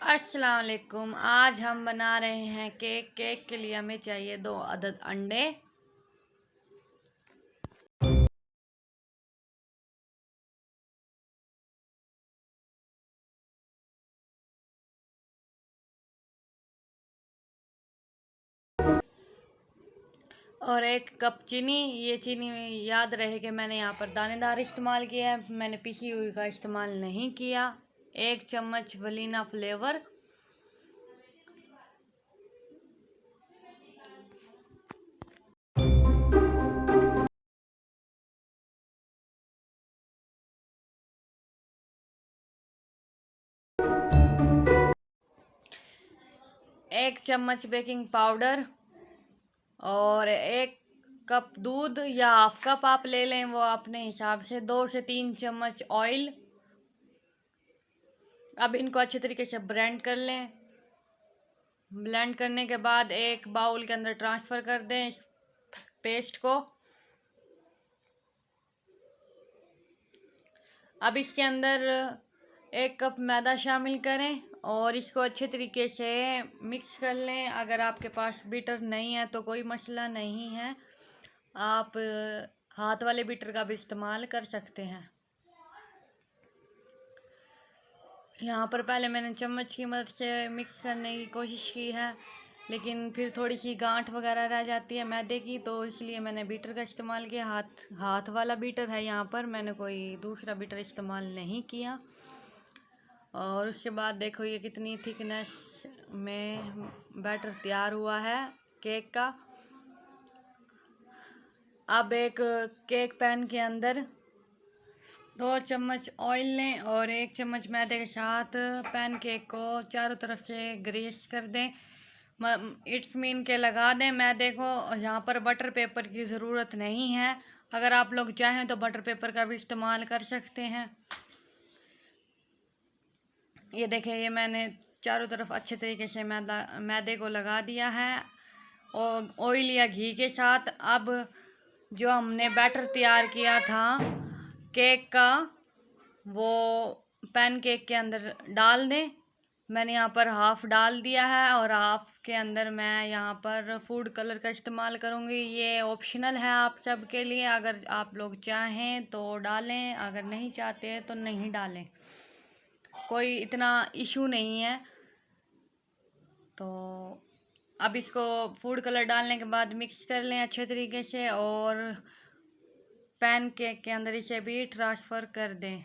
अस्सलाम वालेकुम। आज हम बना रहे हैं केक। केक के लिए हमें चाहिए 2 अदद अंडे और 1 कप चीनी। ये चीनी याद रहे कि मैंने यहाँ पर दानेदार इस्तेमाल किया है, मैंने पिसी हुई का इस्तेमाल नहीं किया। 1 चम्मच वनीला फ्लेवर, 1 चम्मच बेकिंग पाउडर और 1 कप दूध या हाफ कप आप ले लें, वो अपने हिसाब से। 2 से 3 चम्मच ऑयल। अब इनको अच्छे तरीके से ब्लेंड कर लें। ब्लेंड करने के बाद एक बाउल के अंदर ट्रांसफ़र कर दें इस पेस्ट को। अब इसके अंदर 1 कप मैदा शामिल करें और इसको अच्छे तरीके से मिक्स कर लें। अगर आपके पास बीटर नहीं है तो कोई मसला नहीं है, आप हाथ वाले बीटर का भी इस्तेमाल कर सकते हैं। यहाँ पर पहले मैंने चम्मच की मदद से मिक्स करने की कोशिश की है, लेकिन फिर थोड़ी सी गांठ वगैरह रह जाती है मैदे की, तो इसलिए मैंने बीटर का इस्तेमाल किया। हाथ वाला बीटर है यहाँ पर, मैंने कोई दूसरा बीटर इस्तेमाल नहीं किया। और उसके बाद देखो ये कितनी थिकनेस में बैटर तैयार हुआ है केक का। अब एक केक पैन के अंदर 2 चम्मच ऑयल लें और 1 चम्मच मैदे के साथ पैन केक को चारों तरफ से ग्रीस कर दें। इट्स मीन के लगा दें मैदे को। यहाँ पर बटर पेपर की ज़रूरत नहीं है, अगर आप लोग चाहें तो बटर पेपर का भी इस्तेमाल कर सकते हैं। ये देखें, ये मैंने चारों तरफ अच्छे तरीके से मैदे को लगा दिया है और ऑयल या घी के साथ। अब जो हमने बैटर तैयार किया था केक का, वो पैन केक के अंदर डाल दें। मैंने यहाँ पर हाफ़ डाल दिया है और हाफ़ के अंदर मैं यहाँ पर फूड कलर का इस्तेमाल करूँगी। ये ऑप्शनल है आप सब के लिए, अगर आप लोग चाहें तो डालें, अगर नहीं चाहते तो नहीं डालें, कोई इतना इशू नहीं है। तो अब इसको फूड कलर डालने के बाद मिक्स कर लें अच्छे तरीके से और पैन केक के अंदर इसे भी ट्रांसफ़र कर दें।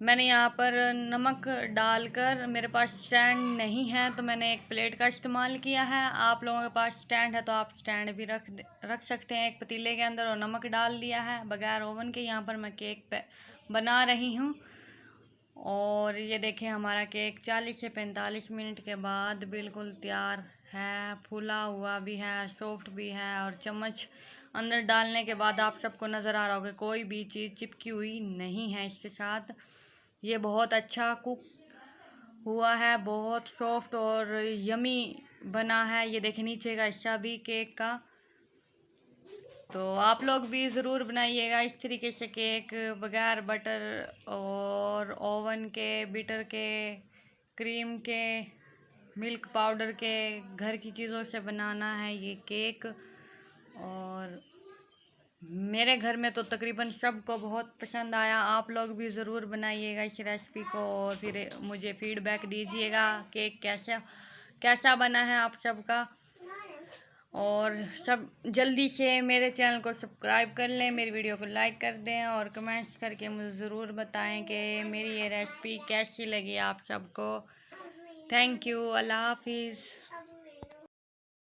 मैंने यहाँ पर नमक डालकर, मेरे पास स्टैंड नहीं है तो मैंने एक प्लेट का इस्तेमाल किया है। आप लोगों के पास स्टैंड है तो आप स्टैंड भी रख सकते हैं एक पतीले के अंदर, और नमक डाल दिया है बगैर ओवन के। यहाँ पर मैं केक बना रही हूँ और ये देखें हमारा केक 40 से 45 मिनट के बाद बिल्कुल तैयार है। फूला हुआ भी है, सॉफ्ट भी है, और चम्मच अंदर डालने के बाद आप सबको नज़र आ रहा होगा कोई भी चीज़ चिपकी हुई नहीं है इसके साथ। ये बहुत अच्छा कुक हुआ है, बहुत सॉफ्ट और यमी बना है। ये देखिए नीचे का हिस्सा भी केक का। तो आप लोग भी ज़रूर बनाइएगा इस तरीके से केक, बगैर बटर और ओवन के, बीटर के, क्रीम के, मिल्क पाउडर के, घर की चीज़ों से बनाना है ये केक। और मेरे घर में तो तकरीबन सबको बहुत पसंद आया। आप लोग भी ज़रूर बनाइएगा इस रेसिपी को और फिर मुझे फ़ीडबैक दीजिएगा केक कैसा कैसा बना है आप सबका। और सब जल्दी से मेरे चैनल को सब्सक्राइब कर लें, मेरी वीडियो को लाइक कर दें और कमेंट्स करके मुझे ज़रूर बताएं कि मेरी ये रेसिपी कैसी लगी आप सबको। Thank you. अल्लाह हाफिज़।